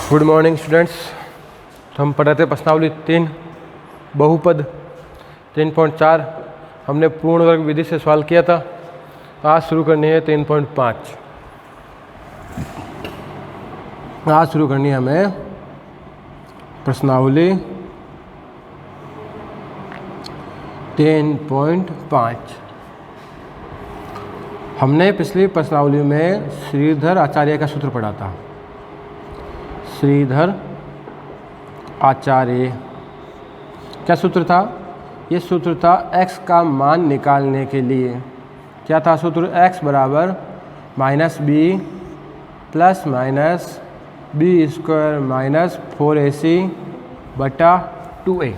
Good morning students. तो हम पढ़ रहे थे प्रश्नावली 3 बहुपद 3.4। हमने पूर्ण वर्ग विधि से सवाल किया था। आज शुरू करनी है 3.5। आज शुरू करनी है हमें प्रश्नावली 3.5। हमने पिछली प्रश्नावली में श्रीधर आचार्य का सूत्र पढ़ा था। श्रीधर आचार्य क्या सूत्र था? ये सूत्र था x का मान निकालने के लिए। क्या था सूत्र? x बराबर -b plus minus B square minus 4ac बटा 2a।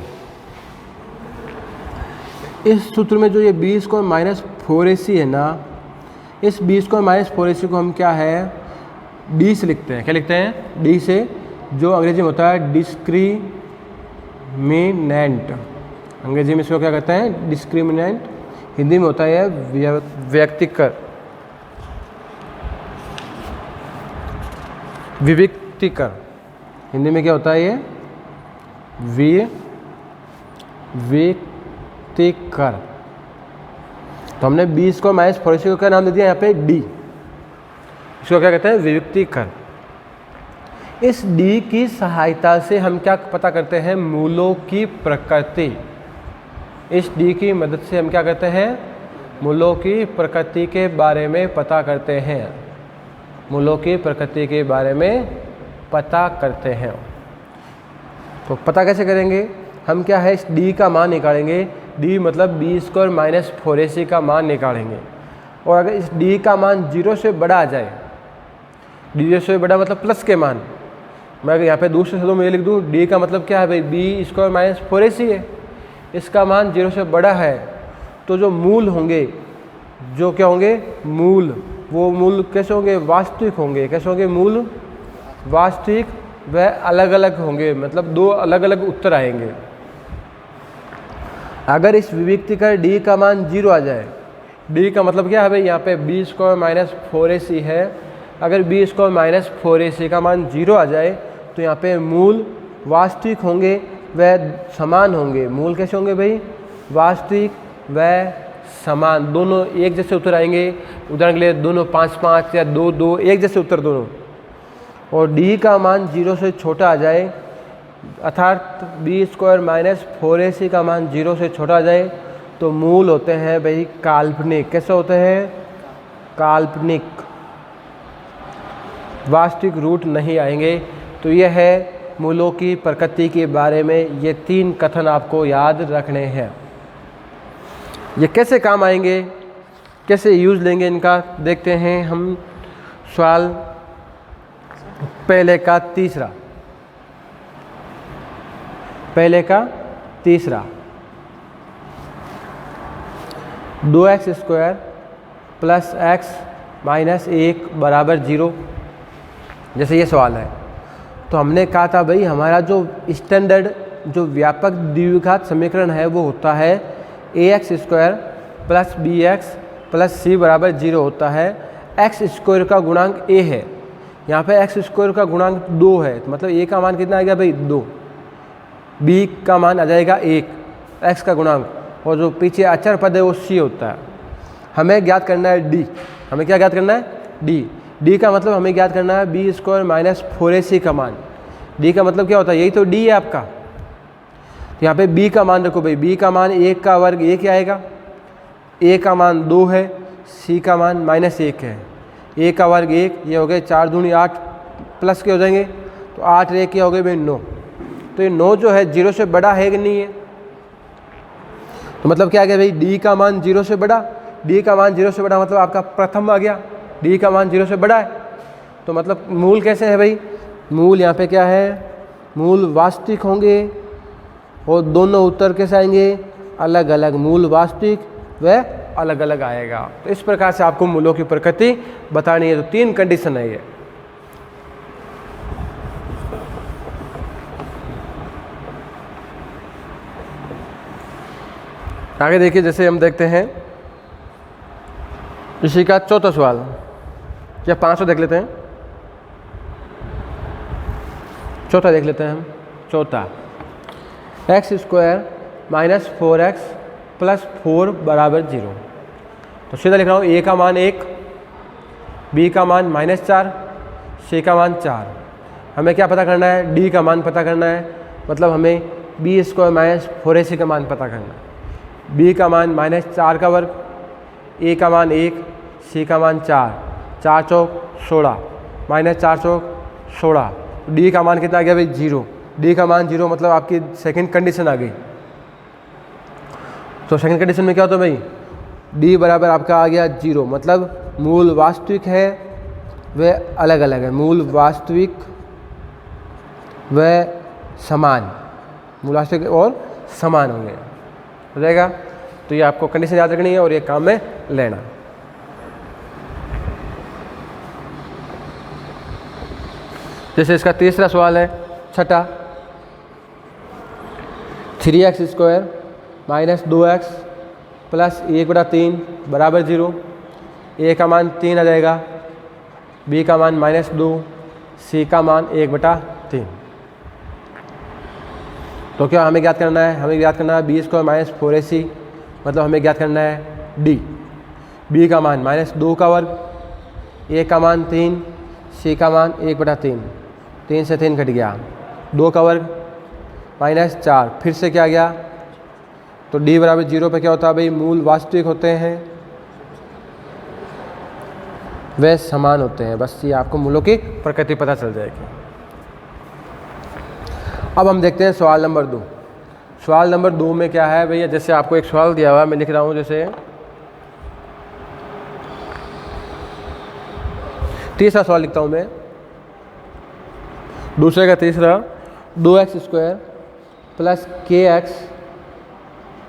इस सूत्र में जो ये बी स्क्वायर माइनस 4ac है ना, इस बी स्क्वायर माइनस 4ac को हम क्या है डी से लिखते हैं। क्या लिखते हैं? डी से, जो अंग्रेजी में होता है डिस्क्रिमिनेंट। अंग्रेजी में इसको क्या कहते हैं? डिस्क्रिमिनेंट। हिंदी में होता है व्यक्तिकर, विविक्तिकर। हिंदी में क्या होता है? ये विविक्तिकर। तो हमने बी स्क्वायर माइनस 4ac को क्या नाम दे दिया यहाँ पे? डी। इसको क्या कहते हैं? विविक्तिकर। इस डी की सहायता से हम क्या पता करते हैं? मूलों की प्रकृति। इस डी की मदद से हम क्या करते हैं? मूलों की प्रकृति के बारे में पता करते हैं। मूलों की प्रकृति के बारे में पता करते हैं। तो पता कैसे करेंगे? हम क्या है इस डी का मान निकालेंगे। डी मतलब बी स्क्वायर माइनस 4ac का मान निकालेंगे। और अगर इस डी का मान 0 से बड़ा आ जाए, डी से बड़ा मतलब प्लस के मान, मैं अगर यहाँ पे दूसरे शब्दों में ये लिख दूँ, डी का मतलब क्या है भाई? बी स्क्वायर माइनस 4ac है। इसका मान 0 से बड़ा है तो जो मूल होंगे, जो क्या होंगे? मूल। वो मूल कैसे होंगे? वास्तविक होंगे। कैसे होंगे? मूल वास्तविक व अलग अलग होंगे, मतलब दो अलग अलग उत्तर आएंगे। अगर इस विविक्तिकर डी का मान 0 आ जाए, डी का मतलब क्या है भाई? यहाँ पे बी स्क्वायर माइनस 4ac है। अगर बी स्क्वायर माइनस 4ac का मान 0 आ जाए तो यहाँ पे मूल वास्तविक होंगे व समान होंगे। मूल कैसे होंगे भाई? वास्तविक व समान, दोनों एक जैसे उत्तर आएंगे। उदाहरण के लिए दोनों 5-5 या 2-2 एक जैसे उत्तर दोनों। और डी का मान 0 से छोटा आ जाए, अर्थात बी स्क्वायर माइनस 4ac का मान 0 से छोटा आ जाए तो मूल होते हैं भाई काल्पनिक। कैसे होते हैं? काल्पनिक। वास्तविक रूट नहीं आएंगे। तो यह है मूलों की प्रकृति के बारे में ये 3 कथन आपको याद रखने हैं। ये कैसे काम आएंगे, कैसे यूज लेंगे इनका, देखते हैं हम। सवाल पहले का तीसरा 2x square plus x minus 1 बराबर 0। जैसे ये सवाल है तो हमने कहा था भाई हमारा जो स्टैंडर्ड जो व्यापक द्विघात समीकरण है वो होता है ax square plus bx plus c बराबर 0 होता है। x स्क्वायर का गुणांक a है, यहाँ पे x स्क्वायर का गुणांक 2 है, तो मतलब a का मान कितना आ गया भाई? 2। b का मान आ जाएगा 1, x का गुणांक, और जो पीछे अचर पद है वो c होता है। हमें ज्ञात करना है d। हमें क्या ज्ञात करना है? d। d का मतलब हमें ज्ञात करना है बी स्क्वायर माइनस 4ac का मान। d का मतलब क्या होता है? यही तो d है आपका। तो यहाँ पे b का मान रखो भाई। b का मान 1 का वर्ग 1 आएगा, a का मान 2 है, c का मान -1 है। a का वर्ग 1, ये हो गए 4 दूनी 8 प्लस के हो जाएंगे, तो 8 1 क्या हो गए भाई? 9। तो ये 9 जो है 0 से बड़ा है कि नहीं है? तो मतलब क्या आ गया भाई? d का मान 0 से बड़ा। d का मान 0 से बड़ा मतलब आपका प्रथम आ गया। d का मान 0 से बड़ा है तो मतलब मूल कैसे है भाई? मूल यहाँ पे क्या है? मूल वास्तविक होंगे और दोनों उत्तर कैसे आएंगे? अलग अलग। मूल वास्तविक व अलग अलग आएगा। तो इस प्रकार से आपको मूलों की प्रकृति बतानी है। तो 3 कंडीशन है ये। आगे देखिए, जैसे हम देखते हैं इसी का चौथा सवाल, या 500 देख लेते हैं। चौथा देख लेते हैं हम। चौथा x square minus 4x plus 4 बराबर 0। तो सीधा लिख रहा हूँ a का मान 1, b का मान -4, c का मान 4। हमें क्या पता करना है? d का मान पता करना है, मतलब हमें b स्क्वायर माइनस 4ac का मान पता करना है। b का मान -4 का वर्ग, a का मान 1, c का मान 4, 4 चौक 16, -4 चौक 16। d का मान कितना आ गया भाई? 0। d का मान 0 मतलब आपकी सेकंड कंडीशन आ गई। तो सेकंड कंडीशन में क्या होता है भाई? d बराबर आपका आ गया 0, मतलब मूल वास्तविक है वे अलग अलग है। मूल वास्तविक व समान, मूल वास्तविक और समान होंगे, हो जाएगा। तो ये आपको कंडीशन याद रखनी है और ये काम में लेना। जैसे इसका तीसरा सवाल है, छठा, 3x square minus 2x plus 1/3 बराबर 0। a का मान 3 आ जाएगा, b का मान -2, c का मान 1/3। तो क्या हमें ज्ञात करना है? हमें ज्ञात करना है b स्क्वायर माइनस 4ac, मतलब हमें ज्ञात करना है d। b का मान -2 का वर्ग, a का मान 3, c का मान 1/3। 3 से 3 घट गया, 2 का वर्ग -4, फिर से क्या गया? तो d बराबर 0 पे क्या होता है भाई? मूल वास्तविक होते हैं वे समान होते हैं। बस ये आपको मूलों की प्रकृति पता चल जाएगी। अब हम देखते हैं सवाल नंबर 2। सवाल नंबर 2 में क्या है भैया? जैसे आपको एक सवाल दिया हुआ है, मैं लिख रहा हूँ। जैसे तीसरा सवाल लिखता हूँ मैं, दूसरे का तीसरा, 2x square plus kx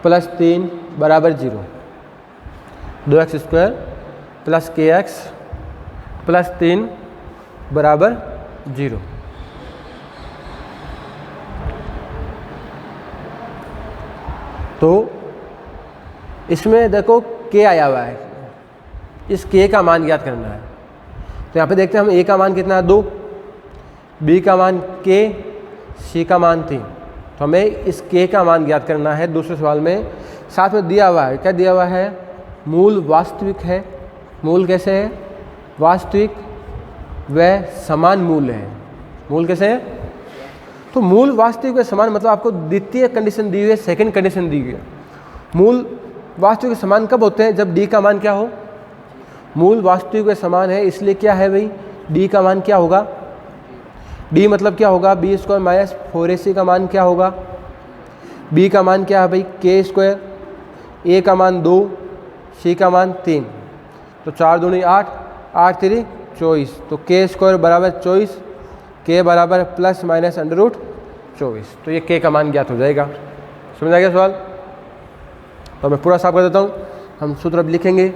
plus 3 बराबर 0। 2x square plus kx plus 3 बराबर 0। तो इसमें देखो k आया हुआ है, इस k का मान ज्ञात करना है। तो यहाँ पे देखते हैं हम, a का मान कितना है? 2, b का मान k, c का मान 3। तो हमें इस k का मान ज्ञात करना है। दूसरे सवाल में साथ में दिया हुआ है, क्या दिया हुआ है? मूल वास्तविक है। मूल कैसे है? वास्तविक व समान मूल है। मूल कैसे है? तो मूल वास्तविक व समान मतलब आपको द्वितीय कंडीशन दी हुई है, सेकंड कंडीशन दी हुई है। मूल वास्तविक व समान कब होते हैं? जब d का मान क्या हो? मूल वास्तविक व समान है, इसलिए क्या है भाई? d का मान क्या होगा? d मतलब क्या होगा? b स्क्वायर माइनस 4ac का मान क्या होगा? b का मान क्या है भाई? k स्क्वायर, a का मान 2, c का मान 3। तो 4 दूनी 8, 8 3 24। तो k स्क्वायर बराबर 24, k बराबर प्लस माइनस √24। तो ये k का मान ज्ञात हो जाएगा। समझ आ गया सवाल? तो मैं पूरा साफ कर देता हूँ। हम सूत्र अब लिखेंगे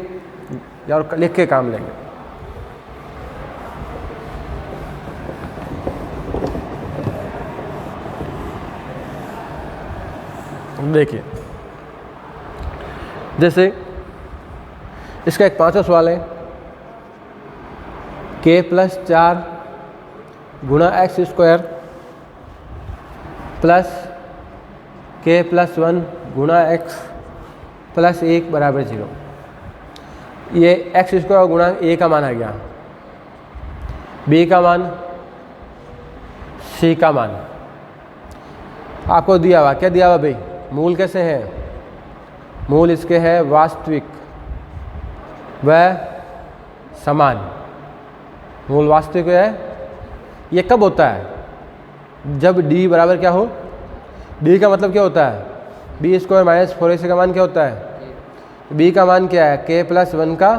या और लिख के काम लेंगे। देखिए, जैसे इसका एक 5वां सवाल है, k प्लस 4 गुणा x square plus k plus 1 गुणा x प्लस 1 बराबर 0। ये एक्स स्क्वायर गुणा a का मान आ गया, b का मान, c का मान आपको दिया हुआ। क्या दिया हुआ भाई? मूल कैसे है? मूल इसके है वास्तविक व समान। मूल वास्तविक है। ये कब होता है? जब d बराबर क्या हो? d का मतलब क्या होता है? b स्क्वायर माइनस 4ac का मान क्या होता है? b का मान क्या है? k प्लस 1 का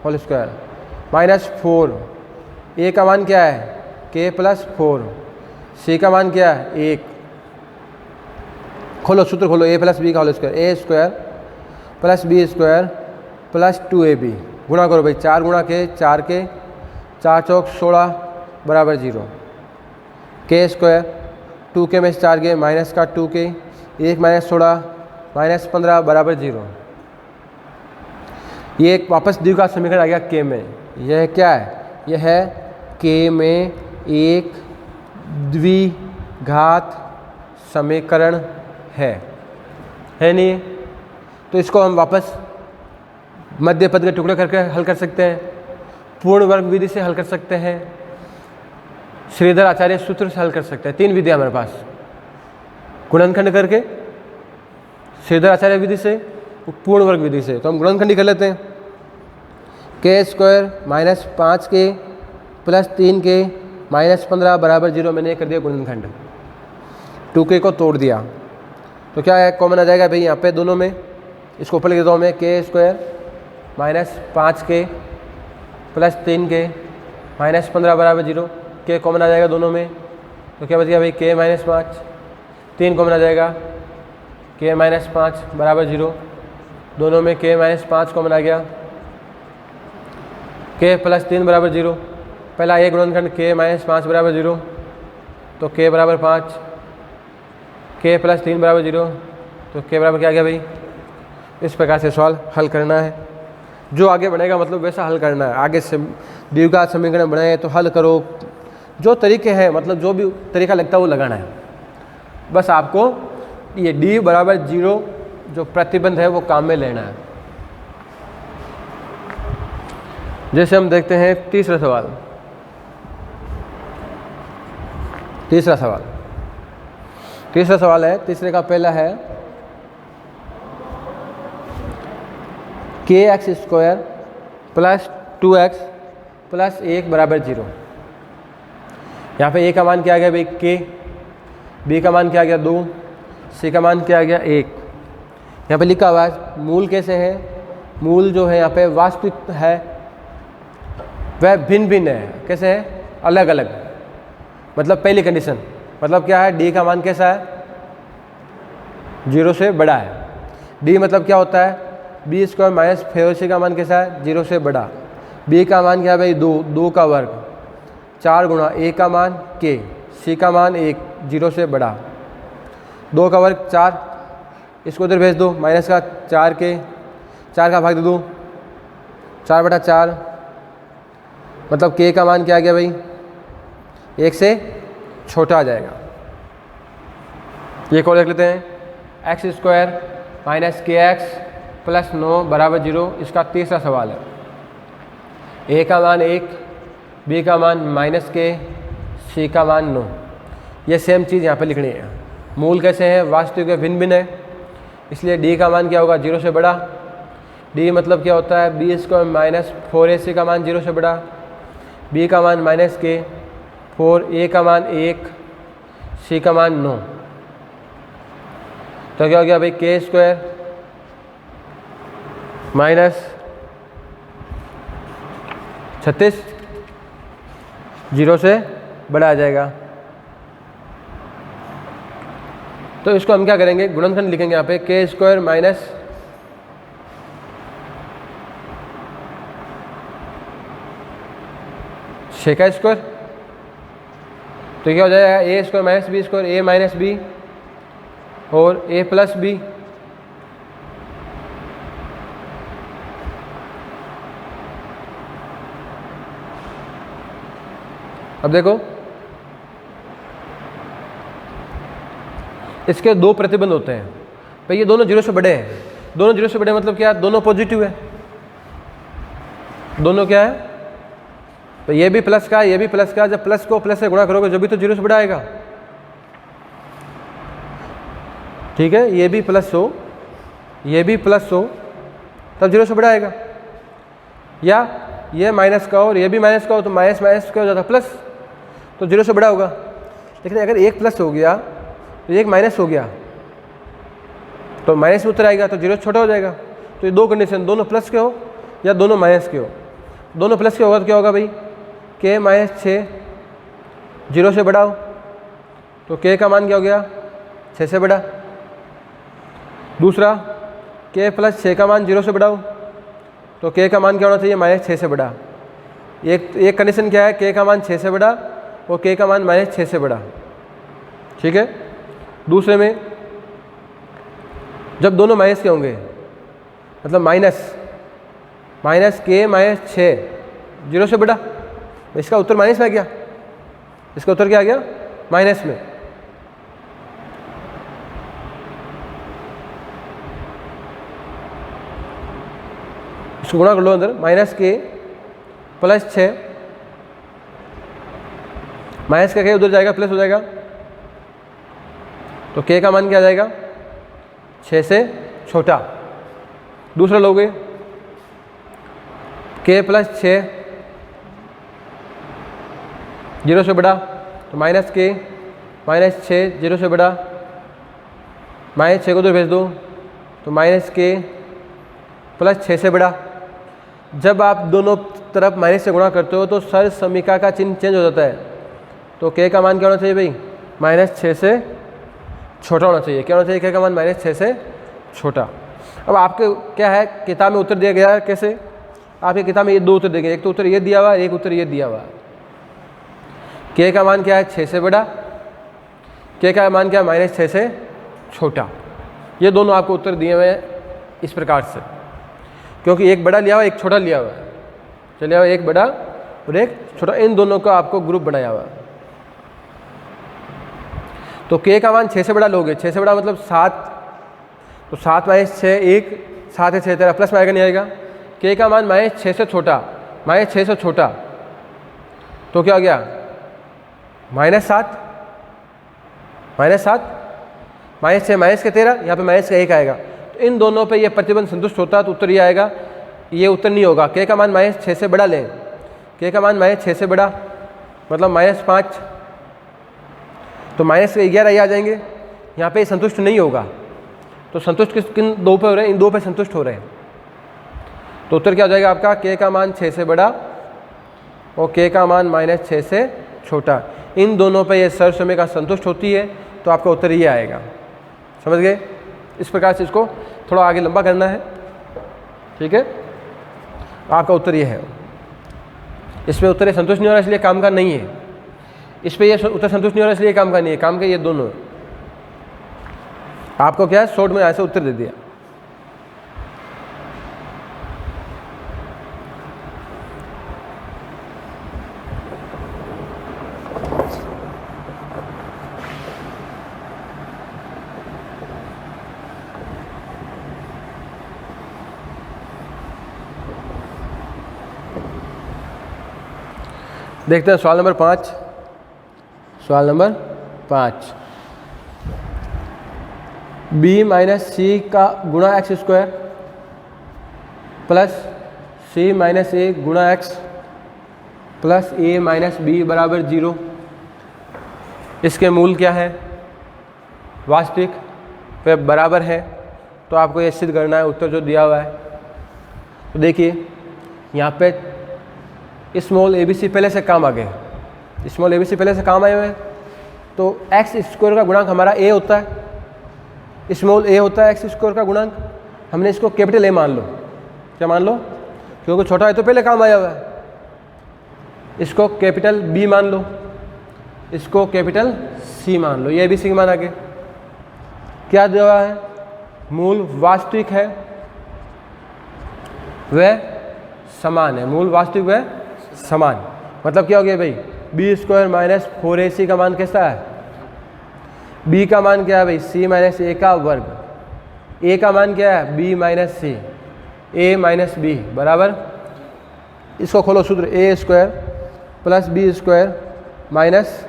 होल स्क्वायर माइनस 4। a का मान क्या है? k plus 4। c का मान क्या है? 1। खोलो सूत्र खोलो, a प्लस b का whole square, a square plus b square plus 2ab। गुणा करो भाई, 4 गुणा के 4 के, 4 चौक 16 बराबर 0। k स्क्वायर 2k में से 4 गए माइनस का 2k, 1 माइनस 16 माइनस 15 बराबर 0। ये एक वापस द्विघात समीकरण आ गया k में। यह क्या है? यह है k में 1 द्विघात समीकरण है नहीं? तो इसको हम वापस मध्य पद के टुकड़े करके हल कर सकते हैं, पूर्ण वर्ग विधि से हल कर सकते हैं, श्रीधर आचार्य सूत्र से हल कर सकते हैं। 3 विधियाँ हमारे पास, गुणनखंड करके, श्रीधर आचार्य विधि से, पूर्ण वर्ग विधि से। तो हम गुणनखंड ही कर लेते हैं। के square minus 5k plus 3k minus 15 बराबर 0 मैंने कर दिया गुणनखंड। 2k को तोड़ दिया तो क्या है, कॉमन आ जाएगा भाई यहाँ पे दोनों में। इसको ऊपर लिख देता हूँ मैं, के square minus 5k plus 3k minus 15 बराबर 0। के कॉमन आ जाएगा दोनों में, तो क्या बच गया भाई, k माइनस 5। 3 कॉमन आ जाएगा, k माइनस 5 बराबर 0। दोनों में k माइनस 5 कॉमन आ गया, k प्लस 3 बराबर 0। पहला एक गुणनखंड k माइनस 5 बराबर 0, तो k बराबर 5, k प्लस 3 बराबर 0, तो k बराबर क्या आ गया भाई। इस प्रकार से सवाल हल करना है। जो आगे बढ़ेगा मतलब वैसा हल करना है। आगे से द्विघात समीकरण बनाए तो हल करो, जो तरीके हैं मतलब जो भी तरीका लगता है वो लगाना है। बस आपको ये d बराबर 0 जो प्रतिबंध है वो काम में लेना है। जैसे हम देखते हैं तीसरा सवाल। तीसरा सवाल है, तीसरे का पहला है kx square plus 2x plus 1 बराबर 0। यहाँ पे a का मान क्या आ गया भाई k, b का मान क्या आ गया 2, c का मान क्या आ गया 1। यहाँ पे लिखा हुआ है मूल कैसे है, मूल जो है यहाँ पे वास्तविक है वह भिन्न भिन्न है। कैसे है, अलग अलग। मतलब पहली कंडीशन मतलब क्या है, d का मान कैसा है, 0 से बड़ा है। d मतलब क्या होता है, बी स्क्वायर माइनस 4c का मान कैसा है, 0 से बड़ा। b का मान क्या है भाई 2 का वर्ग 4 गुणा a का मान k, c का मान 1 0 से बड़ा। 2 का वर्ग 4, इसको उधर भेज दो, माइनस का 4k, 4 का भाग दे दो 4/4, मतलब k का मान क्या आ गया भाई 1 से छोटा आ जाएगा। ये को लिख लेते हैं, एक्स स्क्वायर माइनस के एक्स प्लस 9 बराबर 0। इसका तीसरा सवाल है, a का मान 1, b का मान माइनस के, c का मान 9। ये सेम चीज़ यहाँ पे लिखनी है। मूल कैसे है, वास्तविक भिन्न भिन्न है, इसलिए d का मान क्या होगा 0 से बड़ा। d मतलब क्या होता है, b स्क्वायर माइनस 4ac का मान 0 से बड़ा, b का मान माइनस के, 4a का मान 1, c का मान 9। तो क्या हो गया भाई, के स्क्वायर माइनस 36 0 से बड़ा आ जाएगा। तो इसको हम क्या करेंगे, गुणनखंड लिखेंगे यहाँ पे, के स्क्वायर माइनस 6 का स्क्वायर, तो क्या हो जाएगा, ए स्क्वायर माइनस बी स्क्वायर, ए माइनस बी और ए प्लस बी। अब देखो इसके 2 प्रतिबंध होते हैं भाई, ये दोनों 0 से बड़े हैं। दोनों 0 से बड़े मतलब क्या, दोनों पॉजिटिव है। दोनों क्या है, तो ये भी प्लस का, ये भी प्लस का। जब प्लस को प्लस से गुणा करोगे जब भी तो 0 से बड़ा आएगा। ठीक है, ये भी प्लस हो, ये भी प्लस हो, तब 0 से बड़ा आएगा। या ये माइनस का हो और ये भी माइनस का हो, तो माइनस माइनस क्या हो जाता है प्लस, तो 0 से बड़ा होगा। लेकिन अगर एक प्लस हो गया तो एक माइनस हो गया तो माइनस में उतर आएगा, तो 0 छोटा हो जाएगा। तो ये 2 कंडीशन, दोनों प्लस के हो या दोनों माइनस के हो। दोनों प्लस के होगा तो क्या होगा भाई, k माइनस 6 0 से बड़ा हो, तो k का मान क्या हो गया 6 से बड़ा। दूसरा, k प्लस 6 का मान 0 से बड़ा हो, तो k का मान क्या होना चाहिए, माइनस 6 से बड़ा। एक कंडीशन क्या है, k का मान 6 से बड़ा और k का मान माइनस 6 से बड़ा। ठीक है, दूसरे में जब दोनों माइनस के होंगे, मतलब माइनस k माइनस 6 0 से बड़ा, इसका उत्तर माइनस में आ गया। इसका उत्तर क्या आ गया, माइनस में, इसको गुणा कर लो अंदर, माइनस के प्लस 6, माइनस का के उधर जाएगा प्लस हो जाएगा, तो के का मान क्या आ जाएगा 6 से छोटा। दूसरा लोगे के प्लस 6 0 से बड़ा, तो माइनस के माइनस 6 0 से बड़ा, माइनस 6 को उधर भेज दो, तो माइनस के प्लस 6 से बड़ा। जब आप दोनों तरफ माइनस से गुणा करते हो तो सर समीका का चिन्ह चेंज हो जाता है, तो के का मान क्या होना चाहिए भाई, माइनस 6 से छोटा होना चाहिए। क्या होना चाहिए, के का मान माइनस 6 से छोटा। अब आपके क्या है, किताब में उत्तर दिया गया है कैसे, आपकी किताब में ये दो उत्तर दिए गए, एक तो उत्तर ये दिया हुआ है, एक उत्तर ये दिया हुआ है। के का मान क्या है 6 से बड़ा, के का मान क्या है माइनस 6 से छोटा। ये दोनों आपको उत्तर दिए हुए हैं इस प्रकार से, क्योंकि एक बड़ा लिया हुआ एक छोटा लिया हुआ है, चलिए हुआ एक बड़ा और एक छोटा, इन दोनों का आपको ग्रुप बनाया हुआ है। तो के का मान 6 से बड़ा लोगे, 6 से बड़ा मतलब 7, तो 7 माइनस 6 1, 7 है 6 तेरा प्लस में आएगा नहीं आएगा। के का मान माइनस 6 से छोटा, माइनस 6 से छोटा, तो क्या हो गया माइनस 7, माइनस 7 माइनस 6 माइनस के 13, यहाँ पे माइनस का 1 आएगा। तो इन दोनों पे ये प्रतिबंध संतुष्ट होता है तो उत्तर ये आएगा, ये उत्तर नहीं होगा। के का मान माइनस 6 से बड़ा लें, के का मान माइनस 6 से बड़ा मतलब माइनस 5, तो माइनस के 11 ये आ जाएंगे, यहाँ पे संतुष्ट नहीं होगा। तो संतुष्ट किन दो पे हो रहे हैं, इन दो पे संतुष्ट हो रहे हैं। तो उत्तर क्या हो जाएगा आपका, के का मान 6 से बड़ा और के का मान माइनस 6 से छोटा, इन दोनों पे ये सर्वसमीका संतुष्ट होती है, तो आपका उत्तर ये आएगा। समझ गए? इस प्रकार से इसको थोड़ा आगे लंबा करना है, ठीक है। आपका उत्तर ये है, इसमें उत्तर ये संतुष्ट नहीं हो रहा इसलिए काम का नहीं है, इस पे ये उत्तर संतुष्ट नहीं हो रहा इसलिए काम का नहीं है, काम के ये दोनों है। आपको क्या है शॉर्ट में ऐसे उत्तर दे दिया। देखते हैं सवाल नंबर 5। सवाल नंबर 5, b माइनस सी का गुणा एक्स स्क्वायर प्लस सी माइनस ए गुणा एक्स प्लस ए माइनस बी बराबर 0, इसके मूल क्या है, वास्तविक वे बराबर है। तो आपको ये सिद्ध करना है, उत्तर जो दिया हुआ है। तो देखिए यहाँ पे स्मॉल ए बी सी पहले से काम आ गए, स्मॉल ए बी सी पहले से काम आए हुए हैं। तो एक्स स्क्वायर का गुणांक हमारा ए होता है, स्मॉल ए होता है एक्स स्क्वायर का गुणांक, हमने इसको कैपिटल ए मान लो। क्या मान लो, क्योंकि छोटा है तो पहले काम आया हुआ है। इसको कैपिटल बी मान लो, इसको कैपिटल सी मान लो, ये भी सी मान आ गए। क्या दिया हुआ है, मूल वास्तविक है वह समान है, मूल वास्तविक वह समान। मतलब क्या हो गया भाई, बी स्क्वायर माइनस 4ac का मान कैसा है, b का मान क्या है भाई c माइनस ए का वर्ग, a का मान क्या है b minus C, a minus B बराबर, इसको खोलो सूत्र, a square plus B square minus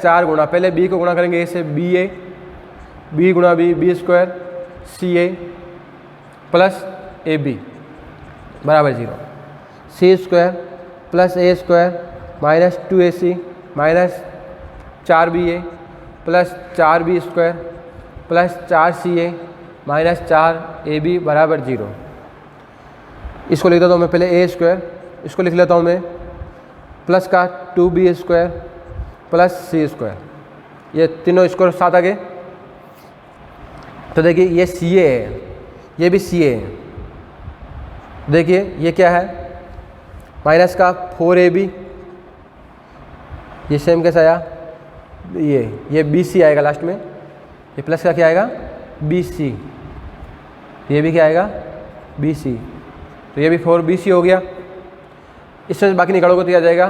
4 गुणा, पहले b को गुणा करेंगे a से ba, b गुणा b square ca plus ab बराबर 0, C square plus A square minus 2ac minus 4ba plus 4b square plus 4ca minus 4ab बराबर 0। इसको लिख देता हूँ मैं पहले ए स्क्वायर, इसको लिख लेता हूँ मैं प्लस का 2b स्क्वायर प्लस सी स्क्वायर, ये तीनों स्क्वायर साथ आ गए। तो देखिए ये सी ए है, ये भी सी ए है। देखिए ये क्या है, माइनस का 4ab, ये सेम कैसा आया, ये BC आएगा लास्ट में, ये प्लस का क्या आएगा BC, ये भी क्या आएगा BC, तो ये भी 4BC हो गया। इससे बाकी निकालोगे तो आ जाएगा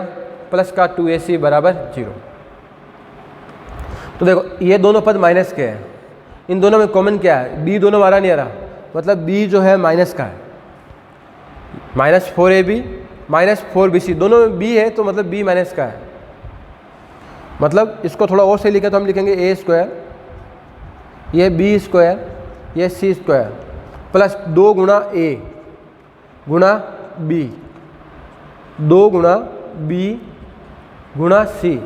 प्लस का 2AC बराबर 0। तो देखो ये दोनों पद माइनस के हैं, इन दोनों में कॉमन क्या है, b दोनों मारा नहीं आ रहा, मतलब b जो है माइनस का है, -4ab -4bc दोनों में b है, तो मतलब b माइनस का है। मतलब इसको थोड़ा और सही लिखें तो हम लिखेंगे a², ये b², ये c² प्लस 2 गुणा a गुणा b, 2 गुणा b गुणा c,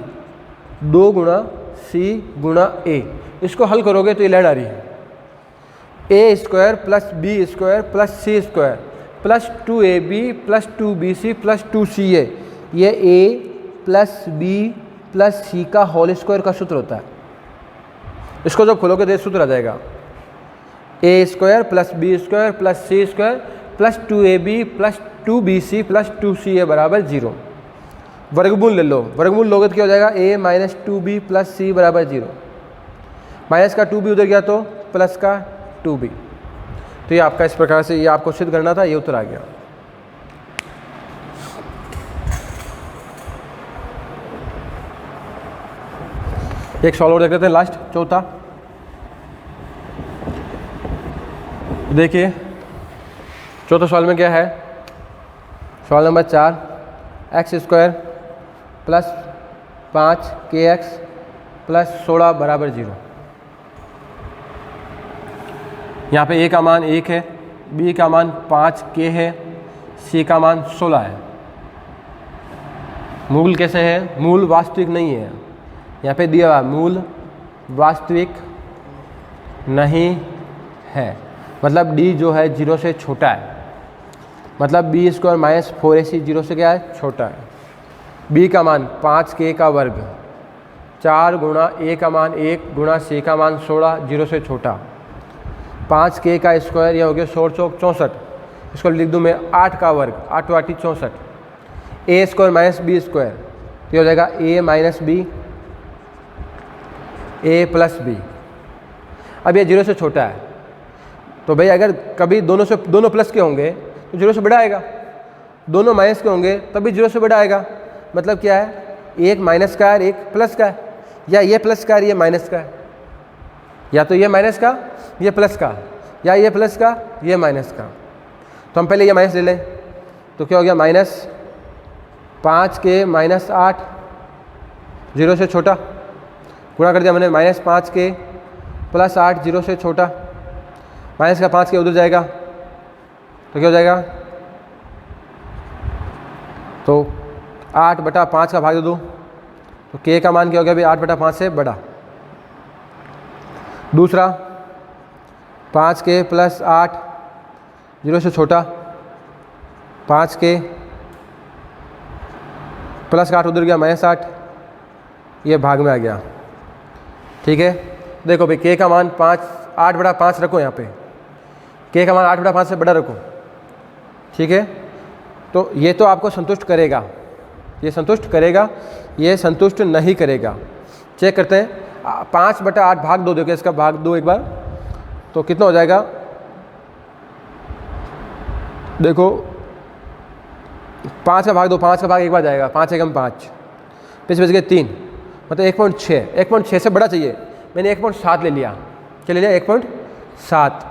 2 गुणा c गुणा a। इसको हल करोगे तो ये लाइन आ रही है a² plus b² plus c² plus 2ab plus 2bc plus 2ca। ये a plus b plus c का होल स्क्वायर का सूत्र होता है। इसको जब खोलोगे तो ये सूत्र आ जाएगा a² plus b² plus c² plus 2ab plus 2bc plus 2ca बराबर 0। वर्गमूल ले लो, वर्गमूल लोगे तो क्या हो जाएगा a minus 2b plus c बराबर 0। माइनस का 2b उधर गया तो प्लस का 2b। तो ये आपका इस प्रकार से ये आपको सिद्ध करना था, ये उत्तर आ गया। एक सवाल और देख लेते हैं लास्ट, चौथा। देखिए चौथा सवाल में क्या है, सवाल number 4, x² plus 5kx plus 16 बराबर 0। यहाँ पे a का मान 1 है, b का मान 5k है, c का मान 16 है। मूल कैसे है, मूल वास्तविक नहीं है, यहाँ पे दिया हुआ मूल वास्तविक नहीं है, मतलब d जो है 0 से छोटा है, मतलब b² माइनस 4ac 0 से क्या है, छोटा है। b का मान 5k का वर्ग 4 गुणा a का मान 1 गुणा c का मान 16 0 से छोटा, 5k का स्क्वायर, यह हो गया 16 चौक 64। इसको लिख दूँ मैं 8 का वर्ग 8 8 64, a² माइनस b², तो ये हो जाएगा a minus b a plus b। अब ये 0 से छोटा है, तो भाई अगर कभी दोनों प्लस के होंगे तो 0 से बड़ा आएगा, दोनों माइनस के होंगे तब भी 0 से बड़ा आएगा। मतलब क्या है, एक माइनस का है एक प्लस का है, या ये प्लस का है ये माइनस का है, या तो ये माइनस का ये प्लस का, या ये प्लस का ये माइनस का। तो हम पहले ये माइनस ले लें, तो क्या हो गया, माइनस 5k माइनस 8 0 से छोटा, गुणा कर दिया मैंने माइनस 5k प्लस 8 0 से छोटा, माइनस का 5k उधर जाएगा तो क्या हो जाएगा, तो 8/5 का भाग दे दो, तो k का मान क्या हो गया भाई 8/5 से बड़ा। दूसरा 5k प्लस 8 0 से छोटा, 5k प्लस 8 उधर गया माइनस 8, ये भाग में आ गया। ठीक है, देखो भाई k का मान 8/5 रखो, यहाँ पे k का मान 8/5 से बड़ा रखो। ठीक है, तो ये तो आपको संतुष्ट करेगा, ये संतुष्ट करेगा, ये संतुष्ट नहीं करेगा। चेक करते हैं, 5/8 भाग 2, देखो इसका भाग 2 एक बार, तो कितना हो जाएगा, देखो 5 का भाग 2, 5 का भाग एक बार जाएगा, 5 एकम 5, फिर बच गए 3, मतलब 1.6, 1.6 से बड़ा चाहिए, मैंने 1.7 ले लिया, क्या ले लिया 1.7,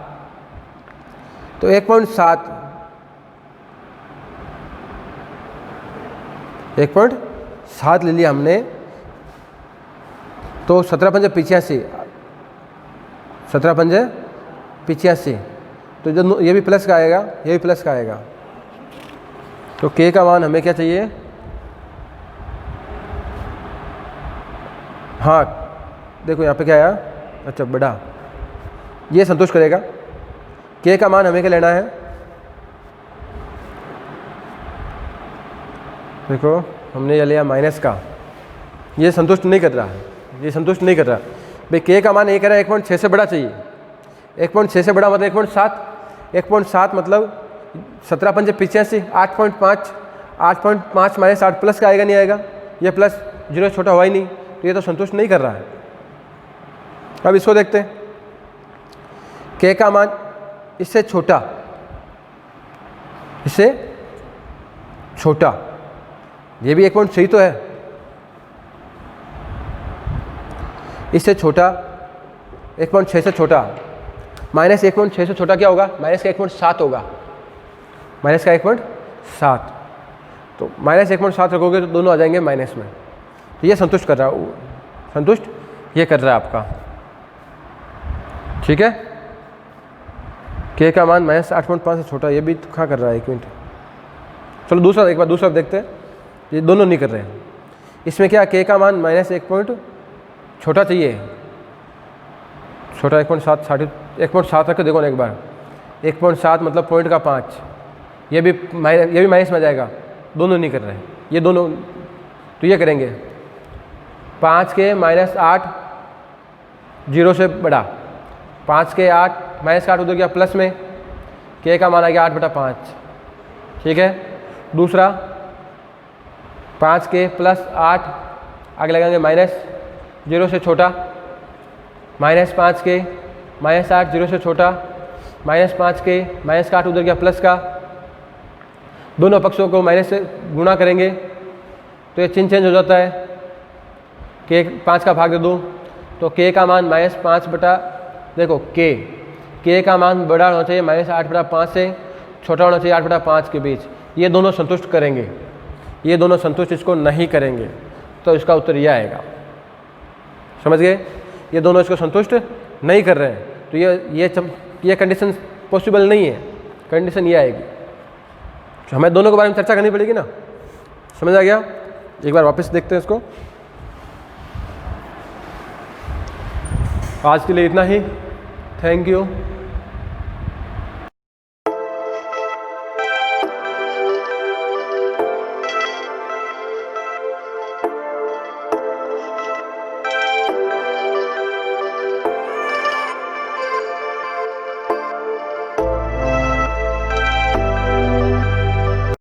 तो 1.7 ले लिया हमने, तो 17×5 = 17×5, तो जब ये भी प्लस का आएगा ये भी प्लस का आएगा, तो k का मान हमें क्या चाहिए, हाँ देखो यहाँ पे क्या आया, अच्छा बड़ा, ये संतुष्ट करेगा। k का मान हमें क्या लेना है, देखो हमने ये लिया माइनस का, ये संतुष्ट नहीं कर रहा है, ये संतुष्ट नहीं कर रहा भाई। k का मान 1 है, 1.6 से बड़ा चाहिए, 1.6 से बड़ा मतलब 1.7 मतलब 17×5 8.5, 8.5 माइनस 8 प्लस का आएगा नहीं आएगा, ये प्लस 0 छोटा हुआ ही नहीं, तो ये तो संतुष्ट नहीं कर रहा है। अब इसको देखते हैं, k का मान इससे छोटा, इससे छोटा, ये भी 1.6 तो है, इससे छोटा 1.6 से छोटा, माइनस 1.6 से छोटा क्या होगा, माइनस का 1.7 होगा, माइनस का 1.7, तो माइनस 1.7 रखोगे तो दोनों आ जाएंगे माइनस में। तो ये संतुष्ट कर रहा है, संतुष्ट ये कर रहा है आपका, ठीक है। के का मान माइनस 8.5 से छोटा, ये भी क्या कर रहा है, 1 मिनट, चलो दूसरा एक बार दूसरा देखते हैं, ये दोनों नहीं कर रहे हैं। इसमें क्या के का मान माइनस 1 पॉइंट छोटा चाहिए, छोटा 1.7 रख के देखो ना एक बार, 1.7 मतलब पॉइंट का 5, ये भी माइनस में आ जाएगा, दोनों नहीं कर रहे हैं ये दोनों, तो ये करेंगे 5 के माइनस 8 जीरो से बड़ा, 5 के 8 माइनस का 8 उधर गया प्लस में, के का मान आ गया 8/5, ठीक है। दूसरा 5 के प्लस 8 आगे लगाएंगे माइनस, जीरो से छोटा, माइनस 5 के माइनस 8 जीरो से छोटा, माइनस 5 के माइनस का 8 उधर गया प्लस का, दोनों पक्षों को माइनस से गुणा करेंगे तो ये चिन्ह चेंज हो जाता है, के 5 का भाग दे दूँ तो के का मान -5 बटा, देखो के का मान बड़ा होना चाहिए -8/5 से, छोटा होना चाहिए 8/5 के बीच, ये दोनों संतुष्ट करेंगे, ये दोनों संतुष्ट इसको नहीं करेंगे, तो इसका उत्तर यह आएगा, समझ गए। ये दोनों इसको संतुष्ट नहीं कर रहे हैं, तो ये कंडीशन पॉसिबल नहीं है, कंडीशन ये आएगी। तो हमें दोनों के बारे में चर्चा करनी पड़ेगी ना, समझ आ गया। एक बार वापस देखते हैं इसको। आज के लिए इतना ही, थैंक यू।